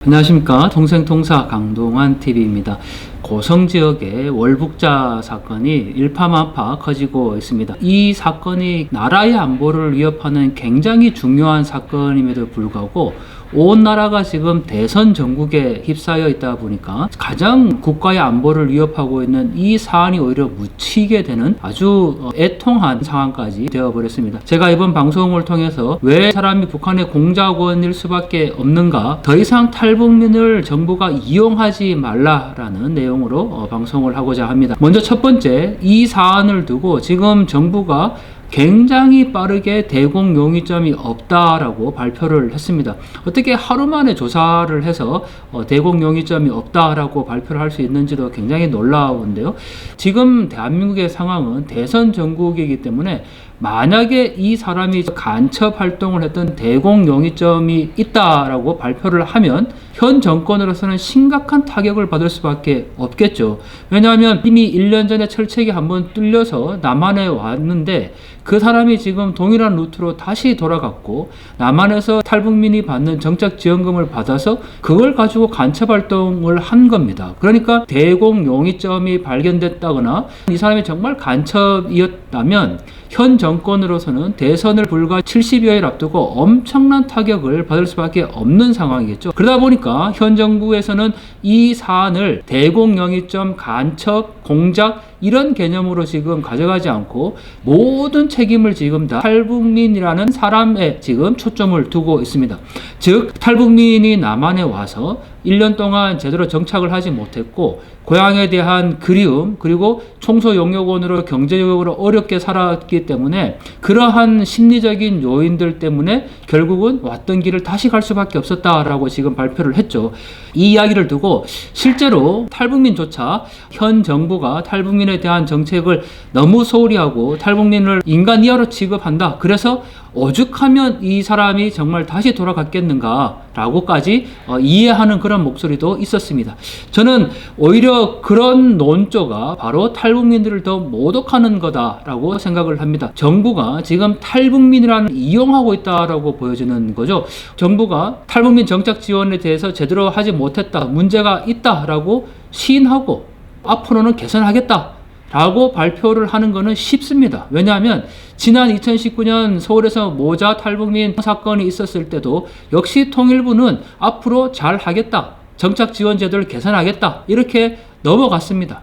안녕하십니까. 통생통사 강동환TV입니다. 고성지역의 월북자 사건이 일파만파 커지고 있습니다. 이 사건이 나라의 안보를 위협하는 굉장히 중요한 사건임에도 불구하고 온 나라가 지금 대선 전국에 휩싸여 있다 보니까 가장 국가의 안보를 위협하고 있는 이 사안이 오히려 묻히게 되는 아주 애통한 상황까지 되어버렸습니다. 제가 이번 방송을 통해서 왜 사람이 북한의 공작원일 수밖에 없는가, 더 이상 탈북민을 정부가 이용하지 말라라는 내용으로 방송을 하고자 합니다. 먼저 첫 번째, 이 사안을 두고 지금 정부가 굉장히 빠르게 대공 용의점이 없다라고 발표를 했습니다. 어떻게 하루 만에 조사를 해서 대공 용의점이 없다라고 발표를 할 수 있는지도 굉장히 놀라운데요. 지금 대한민국의 상황은 대선 전국이기 때문에 만약에 이 사람이 간첩 활동을 했던 대공 용의점이 있다라고 발표를 하면 현 정권으로서는 심각한 타격을 받을 수밖에 없겠죠. 왜냐하면 이미 1년 전에 철책이 한번 뚫려서 남한에 왔는데 그 사람이 지금 동일한 루트로 다시 돌아갔고 남한에서 탈북민이 받는 정착지원금을 받아서 그걸 가지고 간첩 활동을 한 겁니다. 그러니까 대공 용의점이 발견됐다거나 이 사람이 정말 간첩이었다면 현 정권으로서는 대선을 불과 70여일 앞두고 엄청난 타격을 받을 수밖에 없는 상황이겠죠. 그러다 보니까 현 정부에서는 이 사안을 대공 용의점, 간첩, 공작 이런 개념으로 지금 가져가지 않고 모든 책임을 지금 다 탈북민이라는 사람에 지금 초점을 두고 있습니다. 즉 탈북민이 남한에 와서 1년 동안 제대로 정착을 하지 못했고 고향에 대한 그리움 그리고 청소용역원으로 경제적으로 어렵게 살았기 때문에 그러한 심리적인 요인들 때문에 결국은 왔던 길을 다시 갈 수밖에 없었다라고 지금 발표를 했죠. 이 이야기를 두고 실제로 탈북민조차 현 정부가 탈북민에 대한 정책을 너무 소홀히 하고 탈북민을 인간 이하로 취급한다. 그래서 오죽하면 이 사람이 정말 다시 돌아갔겠는가 라고까지 이해하는 그런 목소리도 있었습니다. 저는 오히려 그런 논조가 바로 탈북민들을 더 모독하는 거다라고 생각을 합니다. 정부가 지금 탈북민이라는 이용하고 있다라고 보여지는 거죠. 정부가 탈북민 정착 지원에 대해서 제대로 하지 못했다, 문제가 있다라고 시인하고 앞으로는 개선하겠다 라고 발표를 하는 것은 쉽습니다. 왜냐하면 지난 2019년 서울에서 모자 탈북민 사건이 있었을 때도 역시 통일부는 앞으로 잘 하겠다, 정착 지원 제도를 개선하겠다 이렇게 넘어갔습니다.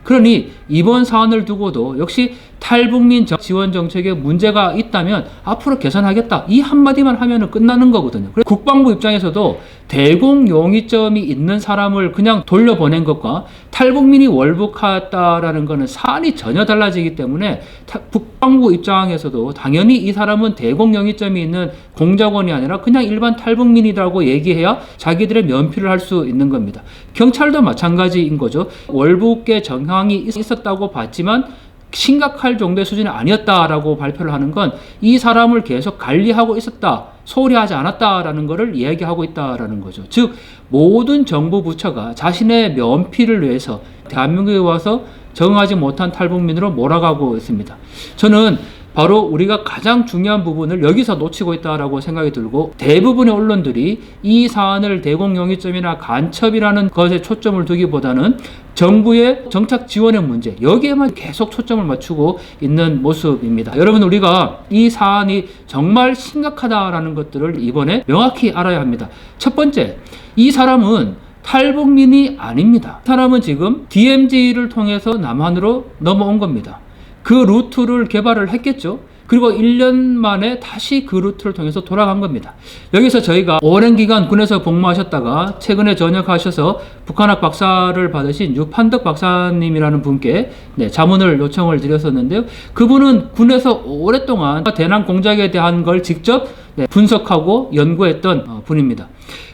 그러니 이번 사안을 두고도 역시 탈북민 지원 정책에 문제가 있다면 앞으로 개선하겠다 이 한마디만 하면 끝나는 거거든요. 그래서 국방부 입장에서도 대공 용의점이 있는 사람을 그냥 돌려보낸 것과 탈북민이 월북했다라는 것은 사안이 전혀 달라지기 때문에 국방부 입장에서도 당연히 이 사람은 대공 용의점이 있는 공작원이 아니라 그냥 일반 탈북민이라고 얘기해야 자기들의 면피를 할 수 있는 겁니다. 경찰도 마찬가지인 거죠. 월북의 정황이 있었다고 봤지만 심각할 정도의 수준이 아니었다라고 발표를 하는 건 이 사람을 계속 관리하고 있었다, 소홀히 하지 않았다라는 것을 이야기하고 있다라는 거죠. 즉 모든 정부 부처가 자신의 면피를 위해서 대한민국에 와서 적응하지 못한 탈북민으로 몰아가고 있습니다. 저는 바로 우리가 가장 중요한 부분을 여기서 놓치고 있다라고 생각이 들고 대부분의 언론들이 이 사안을 대공 용의점이나 간첩이라는 것에 초점을 두기보다는 정부의 정착 지원의 문제 여기에만 계속 초점을 맞추고 있는 모습입니다. 여러분 우리가 이 사안이 정말 심각하다라는 것들을 이번에 명확히 알아야 합니다. 첫 번째, 이 사람은 탈북민이 아닙니다. 이 사람은 지금 DMZ를 통해서 남한으로 넘어온 겁니다. 그 루트를 개발을 했겠죠. 그리고 1년 만에 다시 그 루트를 통해서 돌아간 겁니다. 여기서 저희가 오랜 기간 군에서 복무하셨다가 최근에 전역하셔서 북한학 박사를 받으신 유판덕 박사님이라는 분께 자문을 요청을 드렸었는데요. 그분은 군에서 오랫동안 대남 공작에 대한 걸 직접 분석하고 연구했던 분입니다.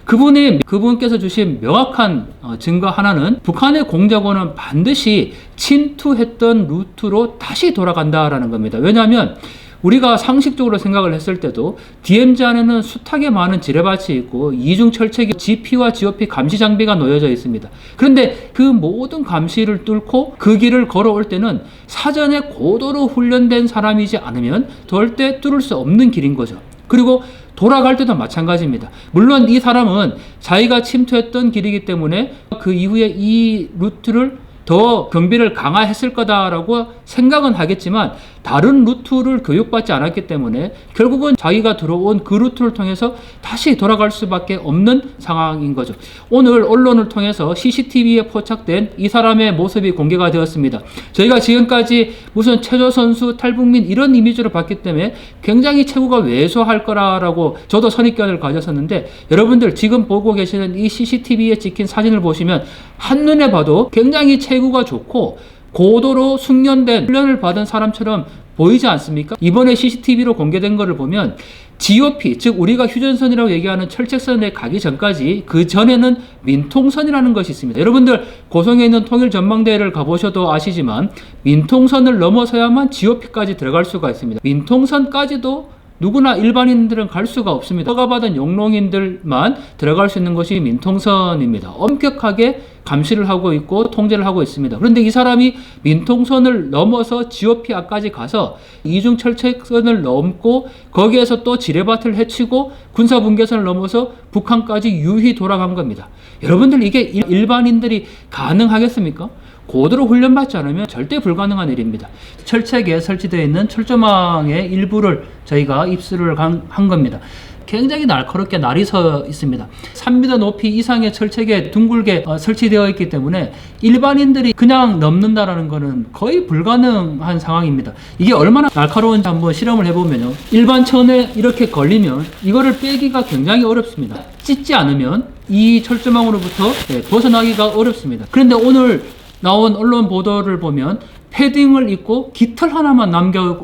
그분께서 주신 명확한 증거 하나는 북한의 공작원은 반드시 침투했던 루트로 다시 돌아간다라는 겁니다. 왜냐하면 우리가 상식적으로 생각을 했을 때도 DMZ 안에는 숱하게 많은 지뢰밭이 있고 이중 철책이 GP와 GOP 감시 장비가 놓여져 있습니다. 그런데 그 모든 감시를 뚫고 그 길을 걸어올 때는 사전에 고도로 훈련된 사람이지 않으면 절대 뚫을 수 없는 길인 거죠. 그리고 돌아갈 때도 마찬가지입니다. 물론 이 사람은 자기가 침투했던 길이기 때문에 그 이후에 이 루트를 더 경비를 강화했을 거다라고 생각은 하겠지만 다른 루트를 교육받지 않았기 때문에 결국은 자기가 들어온 그 루트를 통해서 다시 돌아갈 수밖에 없는 상황인 거죠. 오늘 언론을 통해서 CCTV에 포착된 이 사람의 모습이 공개가 되었습니다. 저희가 지금까지 무슨 체조 선수, 탈북민 이런 이미지로 봤기 때문에 굉장히 체구가 왜소할 거라고 저도 선입견을 가졌었는데 여러분들 지금 보고 계시는 이 CCTV에 찍힌 사진을 보시면 한눈에 봐도 굉장히 체구가 좋고 고도로 숙련된 훈련을 받은 사람처럼 보이지 않습니까? 이번에 CCTV로 공개된 것을 보면 GOP, 즉 우리가 휴전선이라고 얘기하는 철책선에 가기 전까지 그 전에는 민통선이라는 것이 있습니다. 여러분들 고성에 있는 통일전망대회를 가보셔도 아시지만 민통선을 넘어서야만 GOP까지 들어갈 수가 있습니다. 민통선까지도 누구나 일반인들은 갈 수가 없습니다. 허가받은 용롱인들만 들어갈 수 있는 것이 민통선입니다. 엄격하게 감시를 하고 있고 통제를 하고 있습니다. 그런데 이 사람이 민통선을 넘어서 GOP 앞까지 가서 이중철책선을 넘고 거기에서 또 지뢰밭을 헤치고 군사분계선을 넘어서 북한까지 유희 돌아간 겁니다. 여러분들 이게 일반인들이 가능하겠습니까? 고도로 훈련받지 않으면 절대 불가능한 일입니다. 철책에 설치되어 있는 철조망의 일부를 저희가 입수를 한 겁니다. 굉장히 날카롭게 날이 서 있습니다. 3m 높이 이상의 철책에 둥글게 설치되어 있기 때문에 일반인들이 그냥 넘는다라는 것은 거의 불가능한 상황입니다. 이게 얼마나 날카로운지 한번 실험을 해보면요. 일반 천에 이렇게 걸리면 이거를 빼기가 굉장히 어렵습니다. 찢지 않으면 이 철조망으로부터 벗어나기가 어렵습니다. 그런데 오늘 나온 언론 보도를 보면 패딩을 입고 깃털 하나만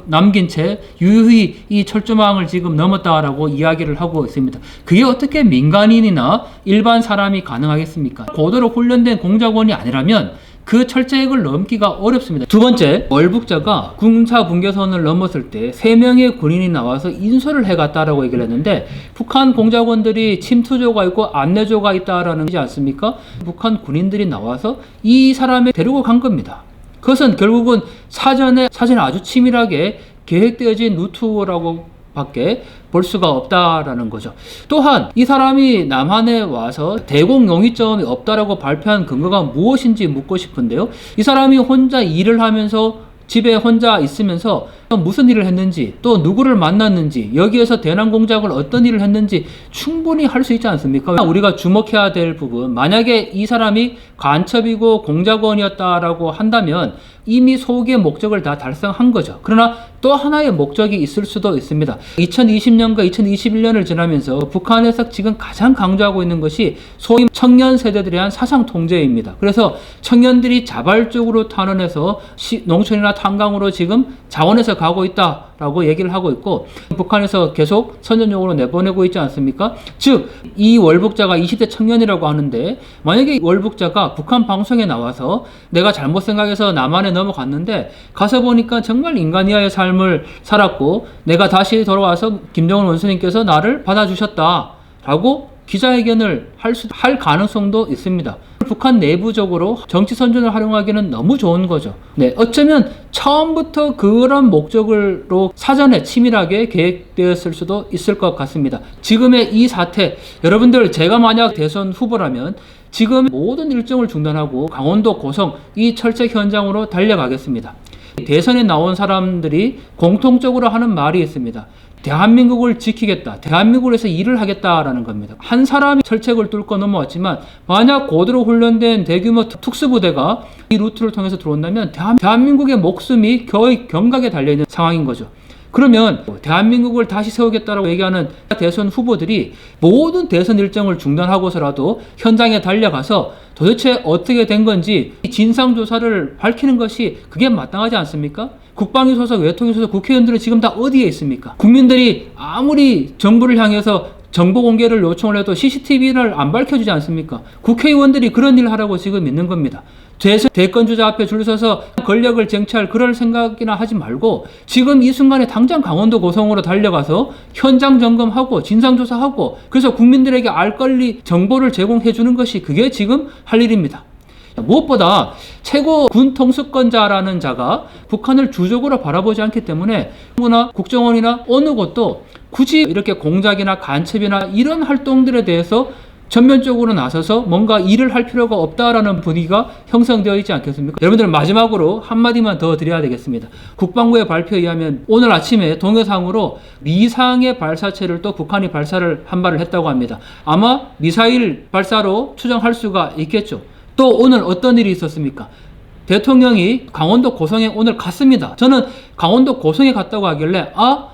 남긴 채 유유히 이 철조망을 지금 넘었다라고 이야기를 하고 있습니다. 그게 어떻게 민간인이나 일반 사람이 가능하겠습니까? 고도로 훈련된 공작원이 아니라면 그 철책을 넘기가 어렵습니다. 두 번째, 월북자가 군사 분계선을 넘었을 때 3명의 군인이 나와서 인솔을 해갔다라고 얘기를 했는데 북한 공작원들이 침투조가 있고 안내조가 있다라는 거지 않습니까? 북한 군인들이 나와서 이 사람을 데리고 간 겁니다. 그것은 결국은 사전에 아주 치밀하게 계획되어진 루트라고 밖에 볼 수가 없다라는 거죠. 또한 이 사람이 남한에 와서 대공 용의점이 없다라고 발표한 근거가 무엇인지 묻고 싶은데요. 이 사람이 혼자 일을 하면서 집에 혼자 있으면서 무슨 일을 했는지 또 누구를 만났는지 여기에서 대남 공작을 어떤 일을 했는지 충분히 할 수 있지 않습니까? 우리가 주목해야 될 부분, 만약에 이 사람이 간첩이고 공작원이었다라고 한다면 이미 소기의 목적을 다 달성한 거죠. 그러나 또 하나의 목적이 있을 수도 있습니다. 2020년과 2021년을 지나면서 북한에서 지금 가장 강조하고 있는 것이 소위 청년 세대들에 대한 사상 통제입니다. 그래서 청년들이 자발적으로 탄원해서 농촌이나 탄광으로 지금 자원해서 가고 있다라고 얘기를 하고 있고 북한에서 계속 선전용으로 내보내고 있지 않습니까? 즉, 이 월북자가 20대 청년이라고 하는데 만약에 월북자가 북한 방송에 나와서 내가 잘못 생각해서 남한에 넘어갔는데 가서 보니까 정말 인간 이하의 삶을 살았고 내가 다시 돌아와서 김정은 원수님께서 나를 받아주셨다라고 기자회견을 할 가능성도 있습니다. 북한 내부적으로 정치 선전을 활용하기는 너무 좋은 거죠. 네, 어쩌면 처음부터 그런 목적으로 사전에 치밀하게 계획되었을 수도 있을 것 같습니다. 지금의 이 사태, 여러분들 제가 만약 대선 후보라면 지금 모든 일정을 중단하고 강원도 고성 이 철책 현장으로 달려가겠습니다. 대선에 나온 사람들이 공통적으로 하는 말이 있습니다. 대한민국을 지키겠다. 대한민국에서 일을 하겠다라는 겁니다. 한 사람이 철책을 뚫고 넘어왔지만 만약 고도로 훈련된 대규모 특수부대가 이 루트를 통해서 들어온다면 대한민국의 목숨이 거의 경각에 달려있는 상황인 거죠. 그러면 대한민국을 다시 세우겠다라고 얘기하는 대선 후보들이 모든 대선 일정을 중단하고서라도 현장에 달려가서 도대체 어떻게 된 건지 진상조사를 밝히는 것이 그게 마땅하지 않습니까? 국방위 소속, 외통위 소속 국회의원들은 지금 다 어디에 있습니까? 국민들이 아무리 정부를 향해서 정보 공개를 요청을 해도 CCTV를 안 밝혀주지 않습니까? 국회의원들이 그런 일을 하라고 지금 있는 겁니다. 대권주자 앞에 줄 서서 권력을 쟁취할 그럴 생각이나 하지 말고 지금 이 순간에 당장 강원도 고성으로 달려가서 현장 점검하고 진상조사하고 그래서 국민들에게 알 권리 정보를 제공해 주는 것이 그게 지금 할 일입니다. 무엇보다 최고 군 통수권자라는 자가 북한을 주적으로 바라보지 않기 때문에 정부나 국정원이나 어느 곳도 굳이 이렇게 공작이나 간첩이나 이런 활동들에 대해서 전면적으로 나서서 뭔가 일을 할 필요가 없다라는 분위기가 형성되어 있지 않겠습니까? 여러분들 마지막으로 한마디만 더 드려야 되겠습니다. 국방부의 발표에 의하면 오늘 아침에 동영상으로 미상의 발사체를 또 북한이 발사를 한 발을 했다고 합니다. 아마 미사일 발사로 추정할 수가 있겠죠. 또 오늘 어떤 일이 있었습니까? 대통령이 강원도 고성에 오늘 갔습니다. 저는 강원도 고성에 갔다고 하길래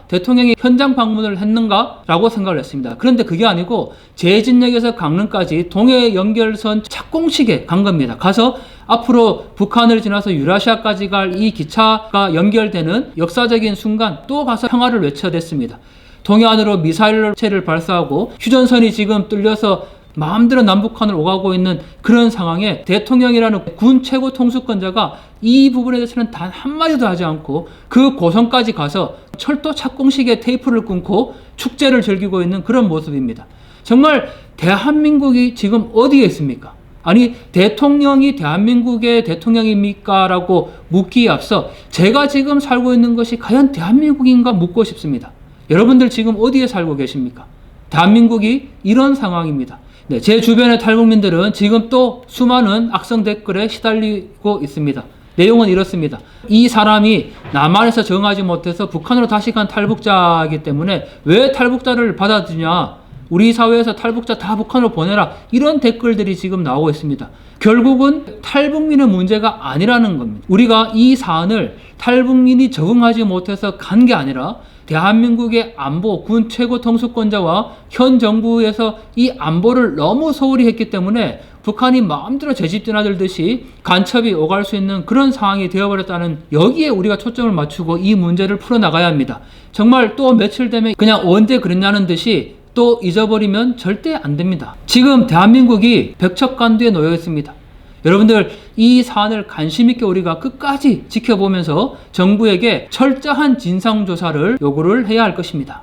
대통령이 현장 방문을 했는가? 라고 생각을 했습니다. 그런데 그게 아니고 제진역에서 강릉까지 동해 연결선 착공식에 간 겁니다. 가서 앞으로 북한을 지나서 유라시아까지 갈 이 기차가 연결되는 역사적인 순간 또 가서 평화를 외쳐댔습니다. 동해안으로 미사일체를 발사하고 휴전선이 지금 뚫려서 마음대로 남북한을 오가고 있는 그런 상황에 대통령이라는 군 최고 통수권자가 이 부분에 대해서는 단 한마디도 하지 않고 그 고성까지 가서 철도 착공식에 테이프를 끊고 축제를 즐기고 있는 그런 모습입니다. 정말 대한민국이 지금 어디에 있습니까? 아니, 대통령이 대한민국의 대통령입니까? 라고 묻기에 앞서 제가 지금 살고 있는 것이 과연 대한민국인가 묻고 싶습니다. 여러분들 지금 어디에 살고 계십니까? 대한민국이 이런 상황입니다. 네, 제 주변의 탈북민들은 지금 또 수많은 악성 댓글에 시달리고 있습니다. 내용은 이렇습니다. 이 사람이 남한에서 정하지 못해서 북한으로 다시 간 탈북자이기 때문에 왜 탈북자를 받아주냐? 우리 사회에서 탈북자 다 북한으로 보내라. 이런 댓글들이 지금 나오고 있습니다. 결국은 탈북민의 문제가 아니라는 겁니다. 우리가 이 사안을 탈북민이 적응하지 못해서 간 게 아니라 대한민국의 안보, 군 최고 통수권자와 현 정부에서 이 안보를 너무 소홀히 했기 때문에 북한이 마음대로 제 집 드나들듯이 간첩이 오갈 수 있는 그런 상황이 되어버렸다는, 여기에 우리가 초점을 맞추고 이 문제를 풀어나가야 합니다. 정말 또 며칠 되면 그냥 언제 그랬냐는 듯이 또 잊어버리면 절대 안 됩니다. 지금 대한민국이 벽척간두에 놓여 있습니다. 여러분들 이 사안을 관심 있게 우리가 끝까지 지켜보면서 정부에게 철저한 진상조사를 요구를 해야 할 것입니다.